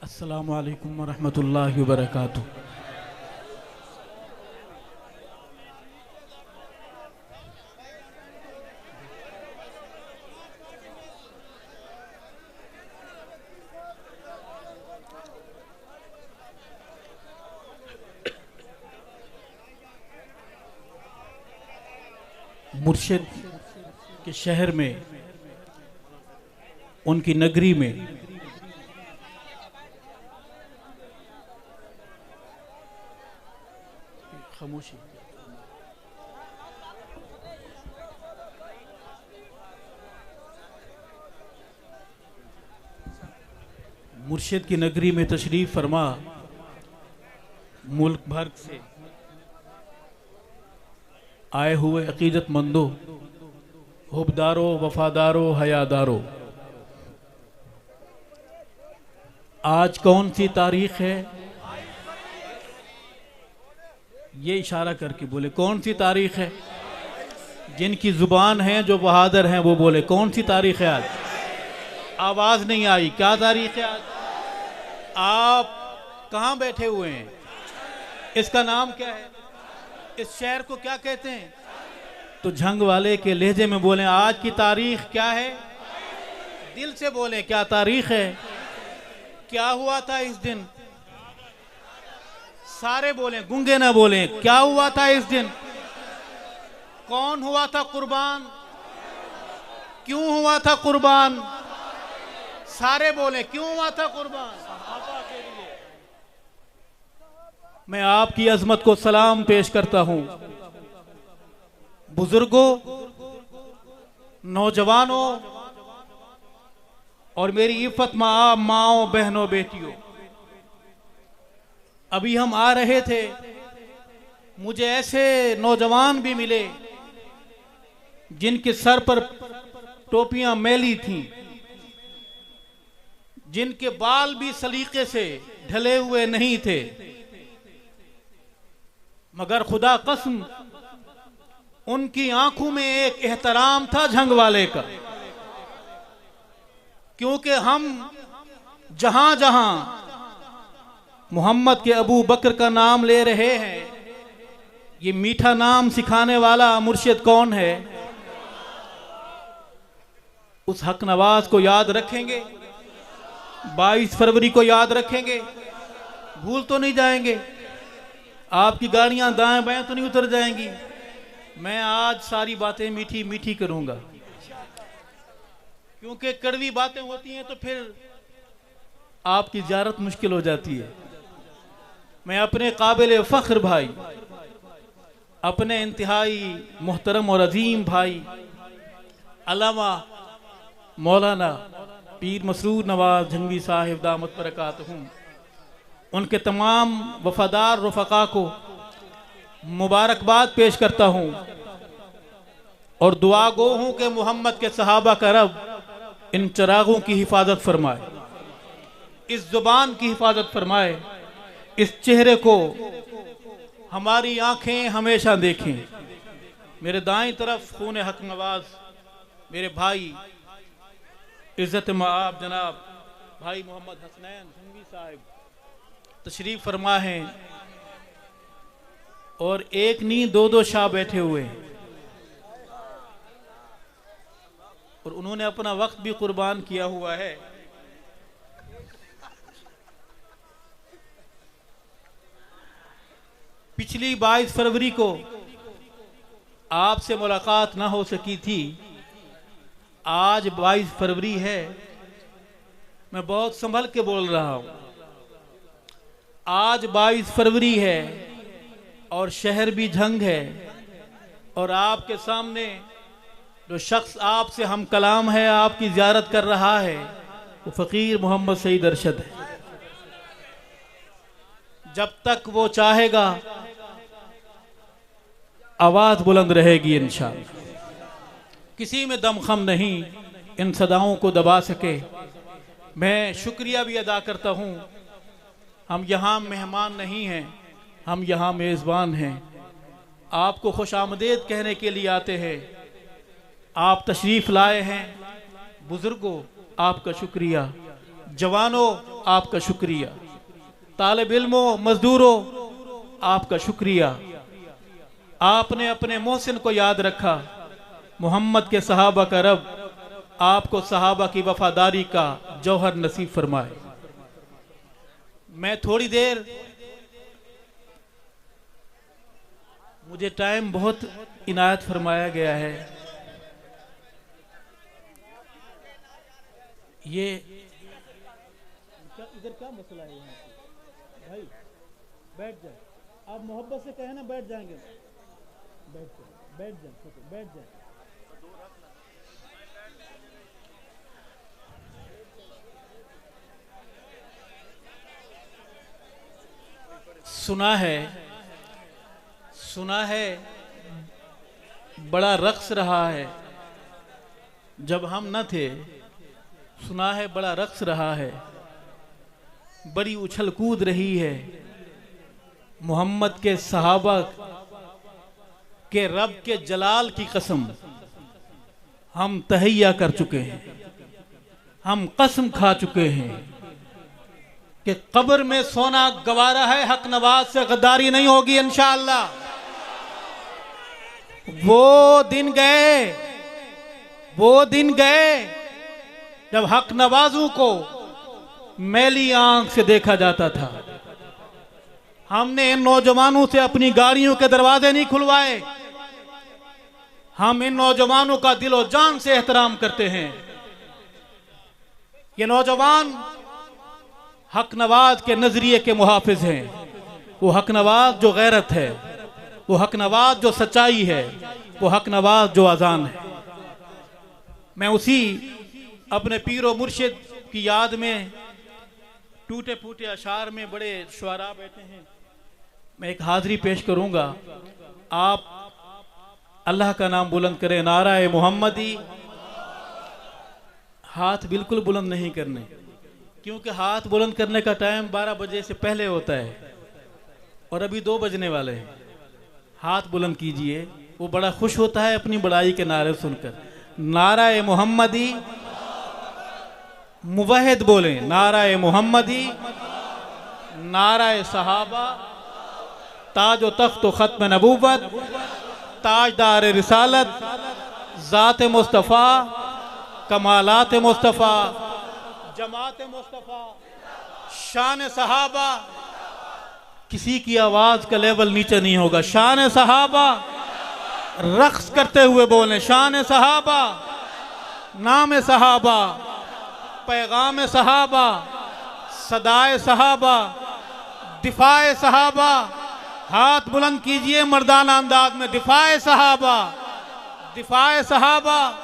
अस्सलामु अलैकुम वरहमतुल्लाहि वबरकातुहू। मुर्शिद के शहर में, उनकी नगरी में खामोशी, मुर्शिद की नगरी में तशरीफ फरमा मुल्क भर से आए हुए अकीदतमंदों, हुबदारों, वफादारों, हयादारों, आज कौन सी तारीख है? ये इशारा करके बोले कौन सी तारीख है। जिनकी जुबान है, जो बहादुर हैं, वो बोले कौन सी तारीख है आज। आवाज नहीं आई, क्या तारीख है आज? आप कहाँ बैठे हुए हैं? इसका नाम क्या है? इस शहर को क्या कहते हैं? तो झंग वाले के लहजे में बोले आज की तारीख क्या है। दिल से बोले क्या तारीख है, क्या हुआ था इस दिन। सारे बोले, गूंगे ना बोले, क्या हुआ था इस दिन। कौन हुआ था कुर्बान, क्यों हुआ था कुर्बान। सारे बोले क्यों हुआ था कुर्बान। मैं आपकी अजमत को सलाम पेश करता हूं। बुजुर्गों, नौजवानों और मेरी इफ्फत माओ, बहनों, बेटियों, अभी हम आ रहे थे, मुझे ऐसे नौजवान भी मिले जिनके सर पर टोपियां मैली थीं, जिनके बाल भी सलीके से ढले हुए नहीं थे, मगर खुदा कसम उनकी आंखों में एक एहतराम था झंग वाले का। क्योंकि हम जहां जहां मोहम्मद के अबू बकर का नाम ले रहे हैं, ये मीठा नाम सिखाने वाला मुर्शिद कौन है? उस हक नवाज को याद रखेंगे, 22 फरवरी को याद रखेंगे, भूल तो नहीं जाएंगे। आपकी गाड़ियां दाएं बाएं तो नहीं उतर जाएंगी। मैं आज सारी बातें मीठी मीठी करूंगा, क्योंकि कड़वी बातें होती हैं तो फिर आपकी ज़ियारत मुश्किल हो जाती है। मैं अपने काबिल फख्र भाई, अपने इंतहाई मोहतरम और अजीम भाई अल्लामा मौलाना पीर मसरूर नवाज जंगवी साहिब दामत बरकातहुम, उनके तमाम वफादार रफ़क़ा को मुबारकबाद पेश करता हूँ और दुआ गो हूँ कि मोहम्मद के सहाबा का रब इन चरागों की हिफाजत फरमाए, इस जुबान की हिफाजत फरमाए, इस चेहरे को हमारी आंखें हमेशा देखें। मेरे दाएं तरफ खून हक नवाज मेरे भाई इज्जत माब जनाब भाई मोहम्मद हसनैन जंगवी साहिब तशरीफ फरमा हैं और एक नहीं दो शाह बैठे हुए हैं और उन्होंने अपना वक्त भी कुर्बान किया हुआ है। पिछली 22 फरवरी को आपसे मुलाकात ना हो सकी थी। आज 22 फरवरी है, मैं बहुत संभल के बोल रहा हूं। आज 22 फरवरी है और शहर भी झंग है और आपके सामने जो शख्स आपसे हम कलाम है, आपकी ज़ियारत कर रहा है, वो फ़कीर मोहम्मद सईद अरशद है। जब तक वो चाहेगा आवाज बुलंद रहेगी इंशाअल्लाह। किसी में दमखम नहीं इन सदाओं को दबा सके। मैं शुक्रिया भी अदा करता हूँ। हम यहाँ मेहमान नहीं हैं, हम यहाँ मेज़बान हैं। आपको खुश आमदेद कहने के लिए आते हैं। आप तशरीफ़ लाए हैं। बुजुर्गों, आपका शुक्रिया। जवानों, आपका शुक्रिया। तालिब इल्मो, मजदूरों, आपका शुक्रिया। आपने अपने मोहसिन को याद रखा। मोहम्मद के सहाबा का रब आपको सहाबा की वफादारी का जौहर नसीब फरमाए। मैं थोड़ी देर, मुझे टाइम बहुत इनायत फरमाया गया है। ये इधर क्या मसला है यहाँ पे? भाई बैठ जाए, आप मोहब्बत से कहें ना, बैठ जाएंगे। बैठ जाए, बैठ जाए, बैठ जाए। सुना है बड़ा रक्स रहा है जब हम न थे। सुना है बड़ा रक्स रहा है, बड़ी उछल कूद रही है। मोहम्मद के सहाबा के रब के जलाल की कसम हम तहैया कर चुके हैं। हम कसम खा चुके हैं कि कब्र में सोना गवारा है, हक नवाज से गद्दारी नहीं होगी इंशाअल्लाह। वो दिन गए जब हक नवाजों को मैली आंख से देखा जाता था। हमने इन नौजवानों से अपनी गाड़ियों के दरवाजे नहीं खुलवाए। हम इन नौजवानों का दिलो जान से एहतराम करते हैं। ये नौजवान हक नवाज के नजरिए के मुहाफिज हैं। वो हक नवाज जो गैरत है, वो हक नवाज जो सच्चाई है, वो हक नवाज जो अजान है। मैं उसी अपने पीरो मुर्शिद की याद में टूटे फूटे अशार में बड़े शुआरा बैठे हैं, मैं एक हाजिरी पेश करूंगा। आप अल्लाह का नाम बुलंद करें, नाराए मोहम्मदी। हाथ बिल्कुल बुलंद नहीं करने, क्योंकि हाथ बुलंद करने का टाइम 12 बजे से पहले होता है और अभी 2 बजने वाले हैं। हाथ बुलंद कीजिए, वो बड़ा खुश होता है अपनी बड़ाई के नारे सुनकर। नाराए मोहम्मदी, मुवहिद बोले नाराए मोहम्मदी, नाराए सहाबा, ताज व तख्त व खत्म नबूवत, ताजदार रिसालत, ज़ात मुस्तफ़ा, कमालात मुस्तफ़ा, जमात मुस्तफ़ा, शान सहाबा। किसी की आवाज का लेवल नीचे नहीं होगा। शान सहाबा, रक्स करते हुए बोले शान सहाबा, नाम सहाबा, पैगाम सहाबा, सदाए सहाबा, दिफाए सहाबा। हाथ बुलंद कीजिए मर्दाना अंदाज में। दिफाए सहाबा, दिफाए सहाबा।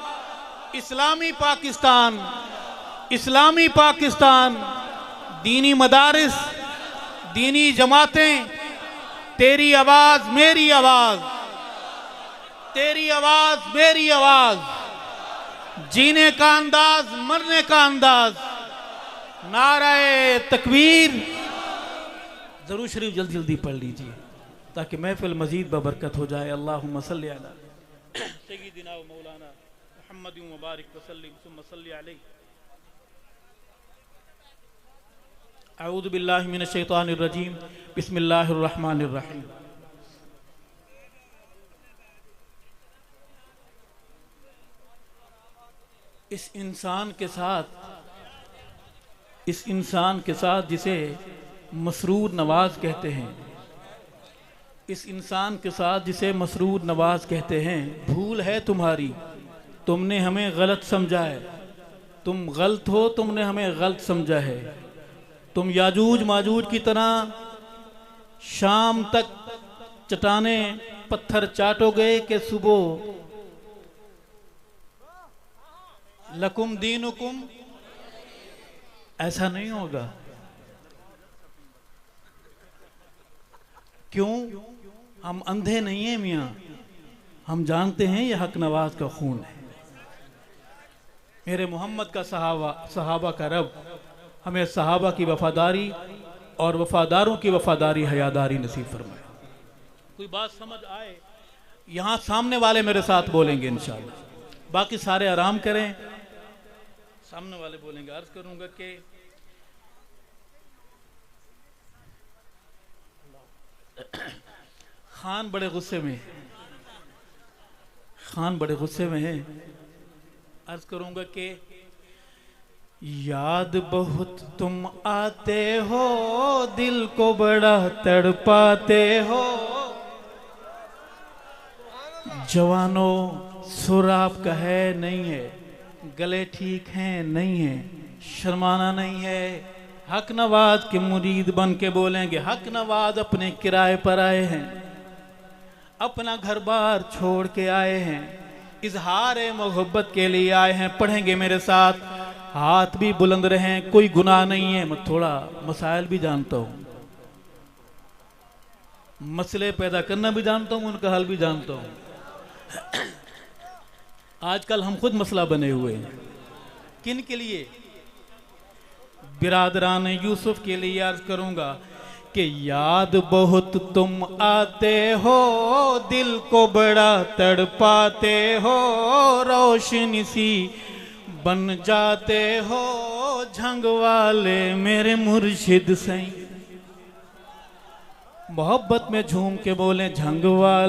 इस्लामी पाकिस्तान, इस्लामी पाकिस्तान, दीनी मदारिस, दीनी जमातें, तेरी आवाज मेरी आवाज, तेरी आवाज मेरी आवाज, जीने का अंदाज मरने का अंदाज। नाराए तकबीर। जरूर शरीफ जल्दी जल्दी पढ़ लीजिए ताकि महफिल मजीद बबरकत हो जाए। अल्लाहुम्मा सल्ली अला सय्यिदिना व मौलाना मुहम्मद व बारिक व सल्लिम सुम्मा सल्ली अलैहि। अऊज़ु बिल्लाहि मिनश शैतानिर रजीम, बिस्मिल्लाहिर रहमानिर रहीम। इस इंसान के साथ जिसे मसरूर नवाज कहते हैं, इस इंसान के साथ जिसे मसरूर नवाज कहते हैं, भूल है तुम्हारी, तुमने हमें गलत समझा है। तुम गलत हो, तुमने हमें गलत समझा है। तुम याजूज माजूज की तरह शाम तक चटाने पत्थर चाटोगे कि सुबह लकुम दीनुकुम। ऐसा नहीं होगा। क्यों? हम अंधे नहीं हैं मियाँ, हम जानते हैं ये हक नवाज का खून है। मेरे मोहम्मद का सहाबा का रब हमें सहाबा की वफादारी और वफादारों की वफादारी हयादारी नसीब फरमाए। कोई बात समझ आए, यहाँ सामने वाले मेरे साथ बोलेंगे इंशाअल्लाह, बाकी सारे आराम करें। सामने वाले बोलेंगे। अर्ज करूंगा कि खान बड़े गुस्से में, खान बड़े गुस्से में है। अर्ज करूंगा कि याद बहुत तुम आते हो, दिल को बड़ा तड़पाते हो। जवानों सुर आपका है नहीं है, गले ठीक हैं नहीं है, शर्माना नहीं है। हक नवाज के मुरीद बन के बोलेंगे, हक नवाज अपने किराए पर आए हैं, अपना घर बार छोड़ के आए हैं, इजहार मोहब्बत के लिए आए हैं। पढ़ेंगे मेरे साथ, हाथ भी बुलंद रहें, कोई गुनाह नहीं है। मैं थोड़ा मसाइल भी जानता हूँ, मसले पैदा करना भी जानता हूँ, उनका हल भी जानता हूँ। आजकल हम खुद मसला बने हुए हैं। किन के लिए? बिरादरान यूसुफ के लिए अर्ज करूंगा कि याद बहुत तुम आते हो, दिल को बड़ा तड़पाते हो। रोशनी सी बन जाते हो, झंग वाले मेरे मुर्शिद सई। मोहब्बत में झूम के बोले झंग वाले।